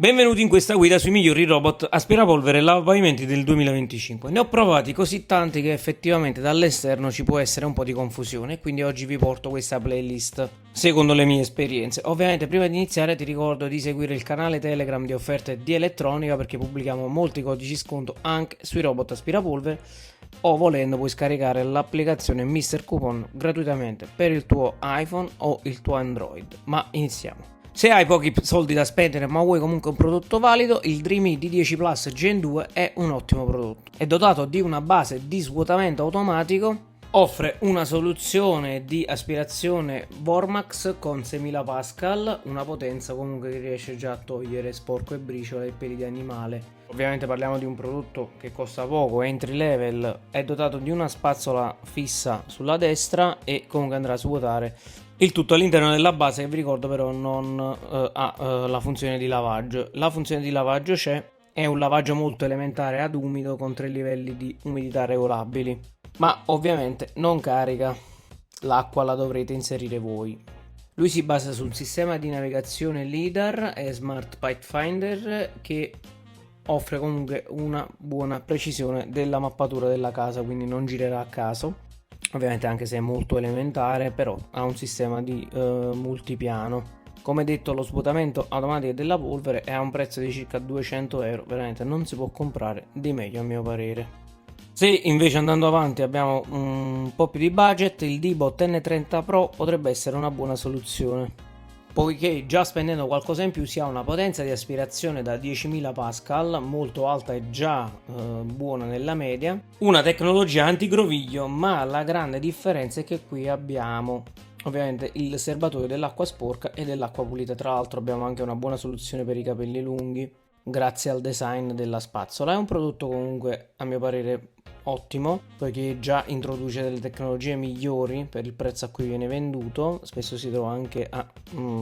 Benvenuti in questa guida sui migliori robot aspirapolvere e lavapavimenti del 2025. Ne ho provati così tanti che effettivamente dall'esterno ci può essere un po' di confusione, quindi oggi vi porto questa playlist secondo le mie esperienze. Ovviamente prima di iniziare ti ricordo di seguire il canale Telegram di offerte di elettronica perché pubblichiamo molti codici sconto anche sui robot aspirapolvere o volendo puoi scaricare l'applicazione Mister Coupon gratuitamente per il tuo iPhone o il tuo Android. Ma iniziamo. Se hai pochi soldi da spendere ma vuoi comunque un prodotto valido, il Dreamy D10 Plus Gen 2 è un ottimo prodotto. È dotato di una base di svuotamento automatico, offre una soluzione di aspirazione Vormax con 6000 Pascal, una potenza comunque che riesce già a togliere sporco e briciole e peli di animale. Ovviamente parliamo di un prodotto che costa poco, è entry level, è dotato di una spazzola fissa sulla destra e comunque andrà a svuotare il tutto all'interno della base, che vi ricordo però non ha la funzione di lavaggio. La funzione di lavaggio c'è, è un lavaggio molto elementare ad umido con 3 livelli di umidità regolabili, ma ovviamente non carica, l'acqua la dovrete inserire voi. Lui si basa su un sistema di navigazione LiDAR e Smart Pathfinder che offre comunque una buona precisione della mappatura della casa, quindi non girerà a caso. Ovviamente anche se è molto elementare, però ha un sistema di multipiano. Come detto, lo svuotamento automatico della polvere è a un prezzo di circa 200 euro, veramente non si può comprare di meglio a mio parere. Se invece andando avanti abbiamo un po' più di budget, il D-Bot N30 Pro potrebbe essere una buona soluzione, poiché già spendendo qualcosa in più si ha una potenza di aspirazione da 10.000 Pascal, molto alta e già buona nella media, una tecnologia antigroviglio, ma la grande differenza è che qui abbiamo ovviamente il serbatoio dell'acqua sporca e dell'acqua pulita. Tra l'altro abbiamo anche una buona soluzione per i capelli lunghi grazie al design della spazzola. È un prodotto comunque a mio parere ottimo, poiché già introduce delle tecnologie migliori per il prezzo a cui viene venduto, spesso si trova anche a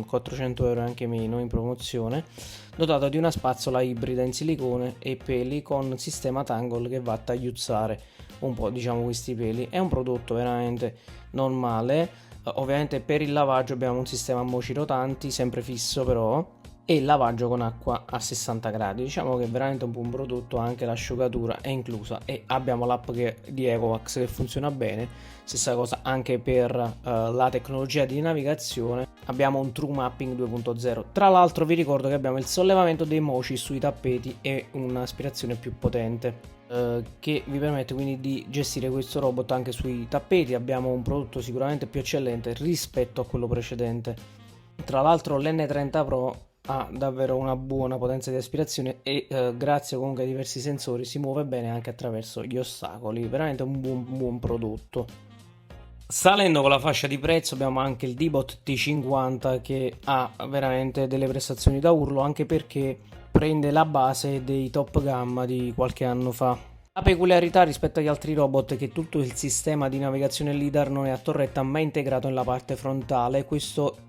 400 euro e anche meno in promozione, dotato di una spazzola ibrida in silicone e peli con sistema Tangle che va a tagliuzzare un po' diciamo questi peli. È un prodotto veramente non male. Ovviamente per il lavaggio abbiamo un sistema a moci rotanti sempre fisso però, e il lavaggio con acqua a 60 gradi. Diciamo che è veramente un buon prodotto, anche l'asciugatura è inclusa e abbiamo l'app di Ecovacs che funziona bene. Stessa cosa anche per la tecnologia di navigazione, abbiamo un True Mapping 2.0. Tra l'altro vi ricordo che abbiamo il sollevamento dei moci sui tappeti e un'aspirazione più potente che vi permette quindi di gestire questo robot anche sui tappeti. Abbiamo un prodotto sicuramente più eccellente rispetto a quello precedente. Tra l'altro l'N30 Pro ha davvero una buona potenza di aspirazione e grazie comunque ai diversi sensori si muove bene anche attraverso gli ostacoli, veramente un buon prodotto. Salendo con la fascia di prezzo abbiamo anche il D-Bot T50 che ha veramente delle prestazioni da urlo, anche perché prende la base dei top gamma di qualche anno fa. La peculiarità rispetto agli altri robot è che tutto il sistema di navigazione LiDAR non è a torretta ma è integrato nella parte frontale. Questo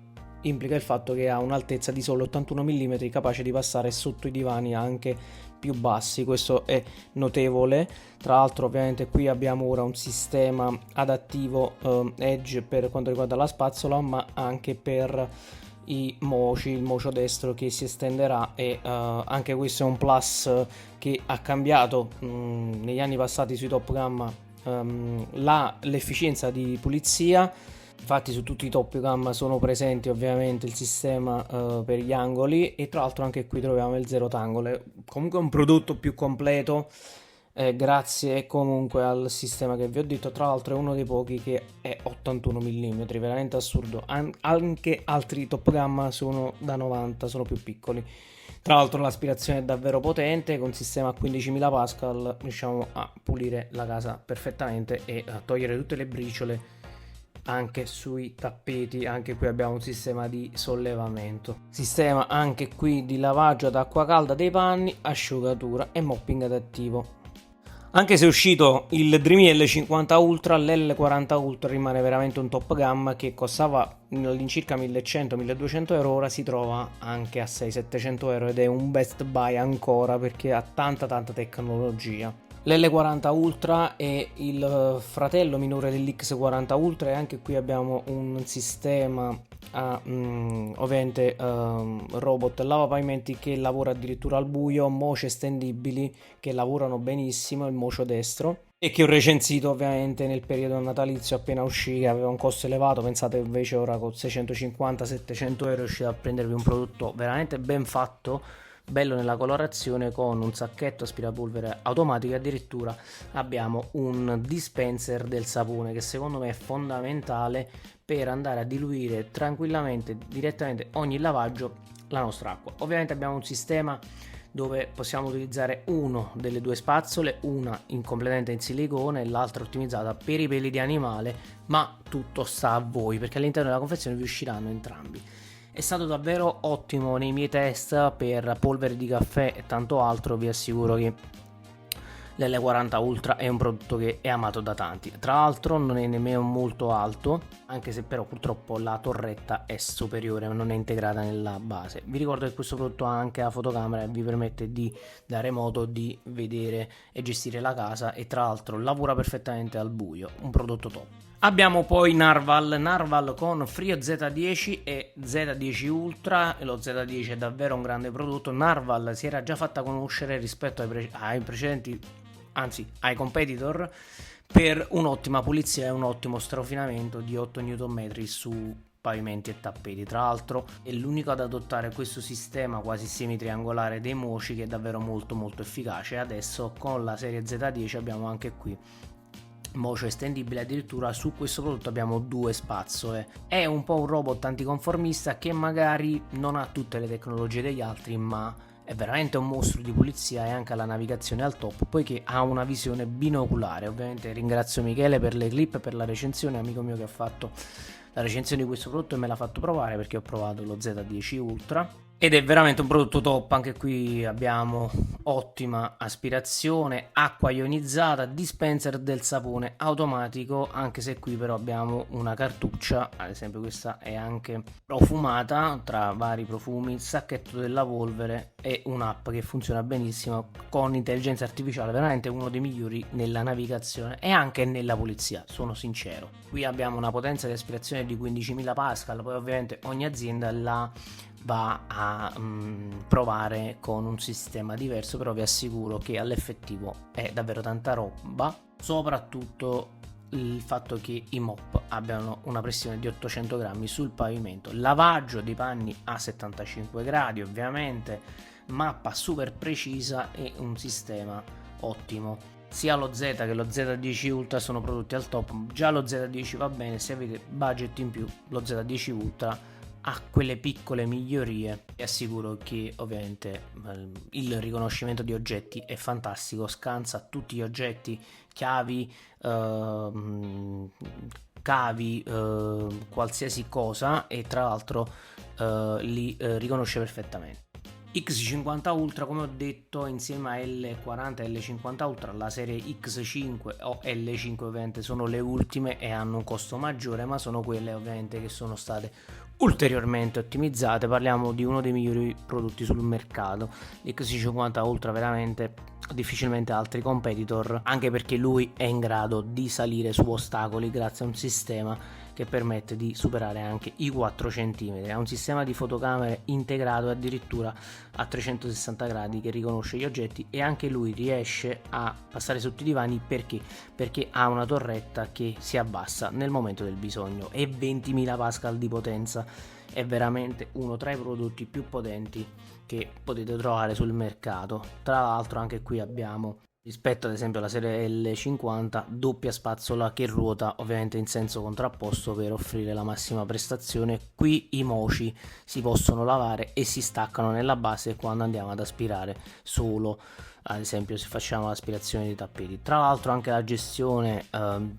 implica il fatto che ha un'altezza di solo 81 mm, capace di passare sotto i divani anche più bassi. Questo è notevole. Tra l'altro ovviamente qui abbiamo ora un sistema adattivo Edge per quanto riguarda la spazzola, ma anche per i moci, il mocio destro che si estenderà e anche questo è un plus che ha cambiato negli anni passati sui top gamma l'efficienza di pulizia. Infatti su tutti i top gamma sono presenti ovviamente il sistema per gli angoli e tra l'altro anche qui troviamo il zero tangle. Comunque è un prodotto più completo grazie comunque al sistema che vi ho detto. Tra l'altro è uno dei pochi che è 81 mm, veramente assurdo. Anche altri top gamma sono da 90, sono più piccoli. Tra l'altro l'aspirazione è davvero potente, con sistema a 15.000 Pascal riusciamo a pulire la casa perfettamente e a togliere tutte le briciole anche sui tappeti. Anche qui abbiamo un sistema di sollevamento, sistema anche qui di lavaggio ad acqua calda dei panni, asciugatura e mopping adattivo. Anche se è uscito il Dreamy L50 Ultra, l'L40 Ultra rimane veramente un top gamma che costava all'incirca 1100-1200 euro, ora si trova anche a 600-700 euro ed è un best buy ancora perché ha tanta tecnologia. L'L40 Ultra è il fratello minore dell'X40 Ultra e anche qui abbiamo un sistema ha ovviamente robot lavapavimenti che lavora addirittura al buio, moci estendibili che lavorano benissimo, il mocio destro, e che ho recensito ovviamente nel periodo natalizio appena uscì, che aveva un costo elevato. Pensate invece ora con 650-700 euro riuscite a prendervi un prodotto veramente ben fatto, bello nella colorazione, con un sacchetto aspirapolvere automatico, e addirittura abbiamo un dispenser del sapone che secondo me è fondamentale per andare a diluire tranquillamente, direttamente ogni lavaggio, la nostra acqua. Ovviamente abbiamo un sistema dove possiamo utilizzare uno delle due spazzole, una completamente in silicone e l'altra ottimizzata per i peli di animale, ma tutto sta a voi, perché all'interno della confezione vi usciranno entrambi. È stato davvero ottimo nei miei test per polvere di caffè e tanto altro. Vi assicuro che l'L40 Ultra è un prodotto che è amato da tanti. Tra l'altro non è nemmeno molto alto, anche se però purtroppo la torretta è superiore, non è integrata nella base. Vi ricordo che questo prodotto ha anche la fotocamera e vi permette di da remoto di vedere e gestire la casa, e tra l'altro lavora perfettamente al buio, un prodotto top. Abbiamo poi Narval con Frio Z10 e Z10 Ultra. Lo Z10 è davvero un grande prodotto. Narval si era già fatta conoscere rispetto ai precedenti, anzi ai competitor, per un'ottima pulizia e un ottimo strofinamento di 8 Nm su pavimenti e tappeti. Tra l'altro è l'unico ad adottare questo sistema quasi semitriangolare dei moci, che è davvero molto efficace. Adesso con la serie Z10 abbiamo anche qui mocio estendibile, addirittura su questo prodotto abbiamo due spazzole. È un po' un robot anticonformista che magari non ha tutte le tecnologie degli altri, ma è veramente un mostro di pulizia e anche la navigazione al top, poiché ha una visione binoculare. Ovviamente ringrazio Michele per le clip, per la recensione, amico mio che ha fatto la recensione di questo prodotto e me l'ha fatto provare, perché ho provato lo Z10 Ultra ed è veramente un prodotto top. Anche qui abbiamo ottima aspirazione, acqua ionizzata, dispenser del sapone automatico, anche se qui però abbiamo una cartuccia, ad esempio questa è anche profumata tra vari profumi, sacchetto della polvere e un'app che funziona benissimo con intelligenza artificiale, veramente uno dei migliori nella navigazione e anche nella pulizia, sono sincero. Qui abbiamo una potenza di aspirazione di 15.000 Pascal, poi ovviamente ogni azienda la va a provare con un sistema diverso, però vi assicuro che all'effettivo è davvero tanta roba, soprattutto il fatto che i mop abbiano una pressione di 800 grammi sul pavimento, lavaggio dei panni a 75 gradi ovviamente, mappa super precisa e un sistema ottimo. Sia lo Z che lo Z10 Ultra sono prodotti al top. Già lo Z10 va bene, se avete budget in più lo Z10 Ultra ha quelle piccole migliorie. Vi assicuro che ovviamente il riconoscimento di oggetti è fantastico, scansa tutti gli oggetti, chiavi, cavi, qualsiasi cosa, e tra l'altro li riconosce perfettamente. X50 Ultra, come ho detto, insieme a L40 e L50 Ultra, la serie X5 o L5 ovviamente sono le ultime e hanno un costo maggiore, ma sono quelle ovviamente che sono state ulteriormente ottimizzate. Parliamo di uno dei migliori prodotti sul mercato, l'X50 Ultra, veramente difficilmente altri competitor, anche perché lui è in grado di salire su ostacoli grazie a un sistema che permette di superare anche i 4 cm. Ha un sistema di fotocamere integrato addirittura a 360 gradi che riconosce gli oggetti, e anche lui riesce a passare sotto i divani perché ha una torretta che si abbassa nel momento del bisogno e 20.000 Pascal di potenza. È veramente uno tra i prodotti più potenti che potete trovare sul mercato. Tra l'altro anche qui abbiamo, rispetto ad esempio alla serie L50, doppia spazzola che ruota ovviamente in senso contrapposto per offrire la massima prestazione. Qui i moci si possono lavare e si staccano nella base quando andiamo ad aspirare solo, ad esempio se facciamo l'aspirazione dei tappeti. Tra l'altro anche la gestione,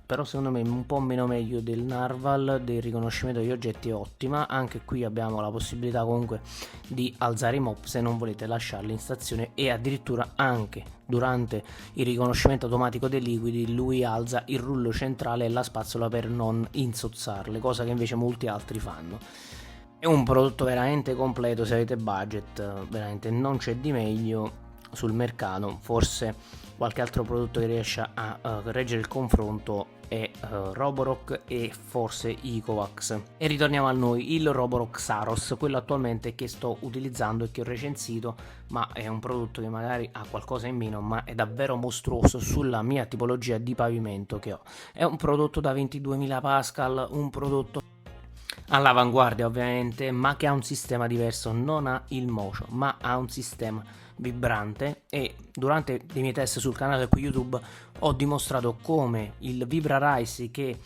però secondo me un po' meno meglio del Narval, del riconoscimento degli oggetti è ottima. Anche qui abbiamo la possibilità comunque di alzare i mop se non volete lasciarli in stazione, e addirittura anche durante il riconoscimento automatico dei liquidi lui alza il rullo centrale e la spazzola per non insozzarle, cosa che invece molti altri fanno. È un prodotto veramente completo, se avete budget veramente non c'è di meglio. sul mercato. Forse qualche altro prodotto che riesce a reggere il confronto è Roborock e forse Ecovacs. E ritorniamo a noi, il Roborock Saros, quello attualmente che sto utilizzando e che ho recensito, ma è un prodotto che magari ha qualcosa in meno, ma è davvero mostruoso sulla mia tipologia di pavimento che ho. È un prodotto da 22.000 Pascal, un prodotto all'avanguardia ovviamente, ma che ha un sistema diverso, non ha il motion, ma ha un sistema vibrante. E durante i miei test sul canale qui YouTube ho dimostrato come il VibraRise, che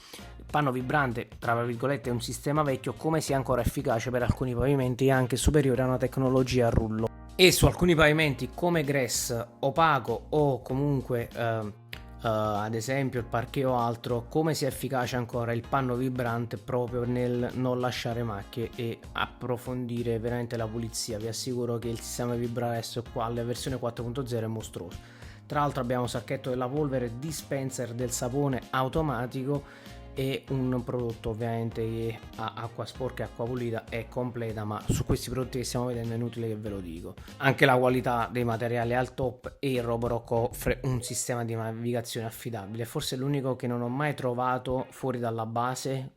panno vibrante tra virgolette è un sistema vecchio, come sia ancora efficace per alcuni pavimenti e anche superiore a una tecnologia a rullo. E su alcuni pavimenti come Gress, opaco o comunque ad esempio il parquet o altro, come sia efficace ancora il panno vibrante proprio nel non lasciare macchie e approfondire veramente la pulizia. Vi assicuro che il sistema VibraRise qua, la versione 4.0, è mostruoso. Tra l'altro abbiamo sacchetto della polvere, dispenser del sapone automatico e un prodotto ovviamente che ha acqua sporca e acqua pulita, è completa, ma su questi prodotti che stiamo vedendo è inutile che ve lo dico. Anche la qualità dei materiali è al top e il Roborock offre un sistema di navigazione affidabile, forse l'unico che non ho mai trovato fuori dalla base,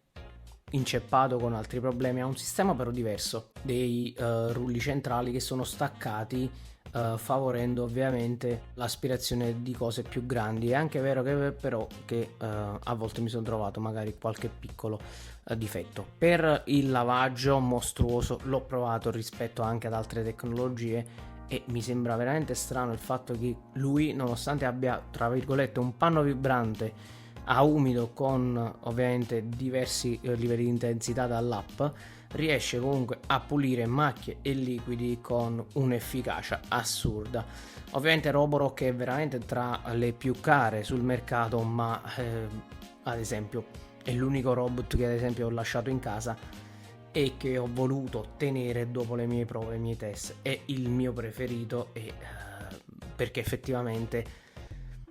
inceppato con altri problemi. Ha un sistema però diverso, dei rulli centrali che sono staccati, favorendo ovviamente l'aspirazione di cose più grandi. È anche vero che però che a volte mi sono trovato magari qualche piccolo difetto. Per il lavaggio mostruoso, l'ho provato rispetto anche ad altre tecnologie e mi sembra veramente strano il fatto che lui, nonostante abbia tra virgolette un panno vibrante a umido con ovviamente diversi livelli di intensità dall'app, riesce comunque a pulire macchie e liquidi con un'efficacia assurda. Ovviamente Roborock è veramente tra le più care sul mercato, ma ad esempio è l'unico robot che ad esempio ho lasciato in casa e che ho voluto tenere dopo le mie prove, i miei test. È il mio preferito perché effettivamente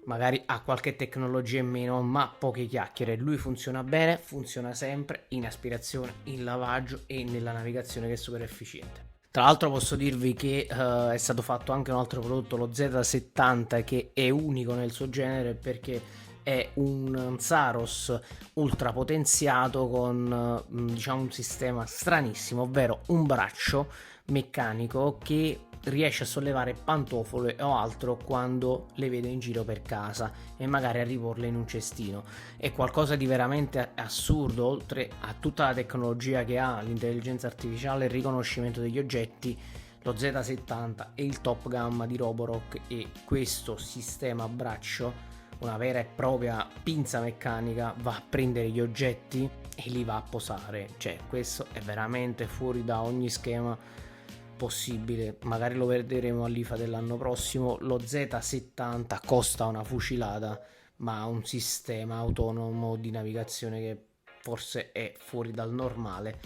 magari ha qualche tecnologia in meno, ma poche chiacchiere. Lui funziona bene, funziona sempre in aspirazione, in lavaggio e nella navigazione, che è super efficiente. Tra l'altro posso dirvi che è stato fatto anche un altro prodotto, lo Z70, che è unico nel suo genere perché è un Saros ultra potenziato con diciamo un sistema stranissimo, ovvero un braccio meccanico che riesce a sollevare pantofole o altro quando le vede in giro per casa e magari a riporle in un cestino. È qualcosa di veramente assurdo, oltre a tutta la tecnologia che ha, l'intelligenza artificiale, il riconoscimento degli oggetti. Lo Z70 è il top gamma di Roborock e questo sistema a braccio, una vera e propria pinza meccanica, va a prendere gli oggetti e li va a posare. Cioè, questo è veramente fuori da ogni schema possibile. Magari lo vedremo all'IFA dell'anno prossimo. Lo Z70 costa una fucilata, ma ha un sistema autonomo di navigazione che forse è fuori dal normale.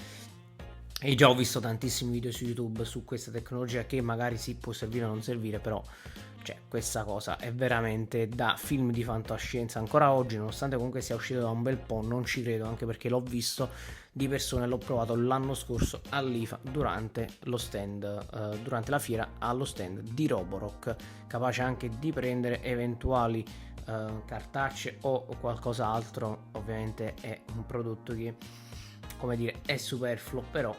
E già ho visto tantissimi video su YouTube su questa tecnologia, che magari sì, può servire o non servire, però cioè, questa cosa è veramente da film di fantascienza. Ancora oggi, nonostante comunque sia uscito da un bel po', non ci credo, anche perché l'ho visto di persona e l'ho provato l'anno scorso all'IFA durante lo stand, durante la fiera, allo stand di Roborock, capace anche di prendere eventuali cartacce o qualcos'altro. Ovviamente è un prodotto che, come dire, è superfluo, però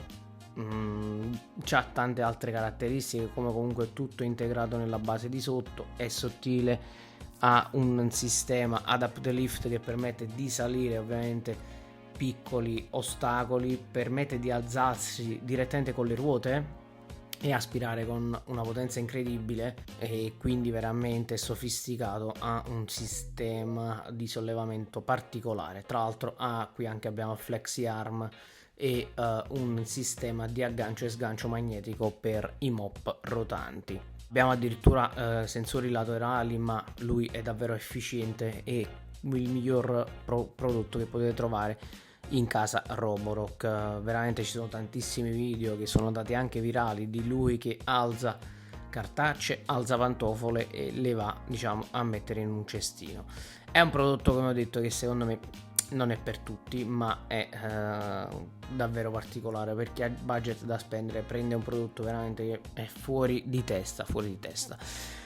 c'ha tante altre caratteristiche, come comunque tutto integrato nella base di sotto, è sottile, ha un sistema adapt lift che permette di salire ovviamente piccoli ostacoli, permette di alzarsi direttamente con le ruote e aspirare con una potenza incredibile, e quindi veramente sofisticato. Ha un sistema di sollevamento particolare. Tra l'altro qui anche abbiamo flexi arm e un sistema di aggancio e sgancio magnetico per i mop rotanti. Abbiamo addirittura sensori laterali, ma lui è davvero efficiente e il miglior prodotto che potete trovare in casa Roborock. Veramente ci sono tantissimi video che sono andati anche virali di lui che alza cartacce, alza pantofole e le va, diciamo, a mettere in un cestino. È un prodotto, come ho detto, che secondo me non è per tutti, ma è davvero particolare per chi ha budget da spendere, prende un prodotto veramente che è fuori di testa, fuori di testa.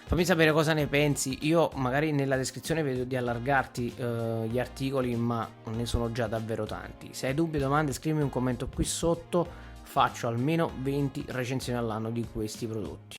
Fammi sapere cosa ne pensi. Io magari nella descrizione vedo di allargarti gli articoli, ma ne sono già davvero tanti. Se hai dubbi o domande scrivimi un commento qui sotto, faccio almeno 20 recensioni all'anno di questi prodotti.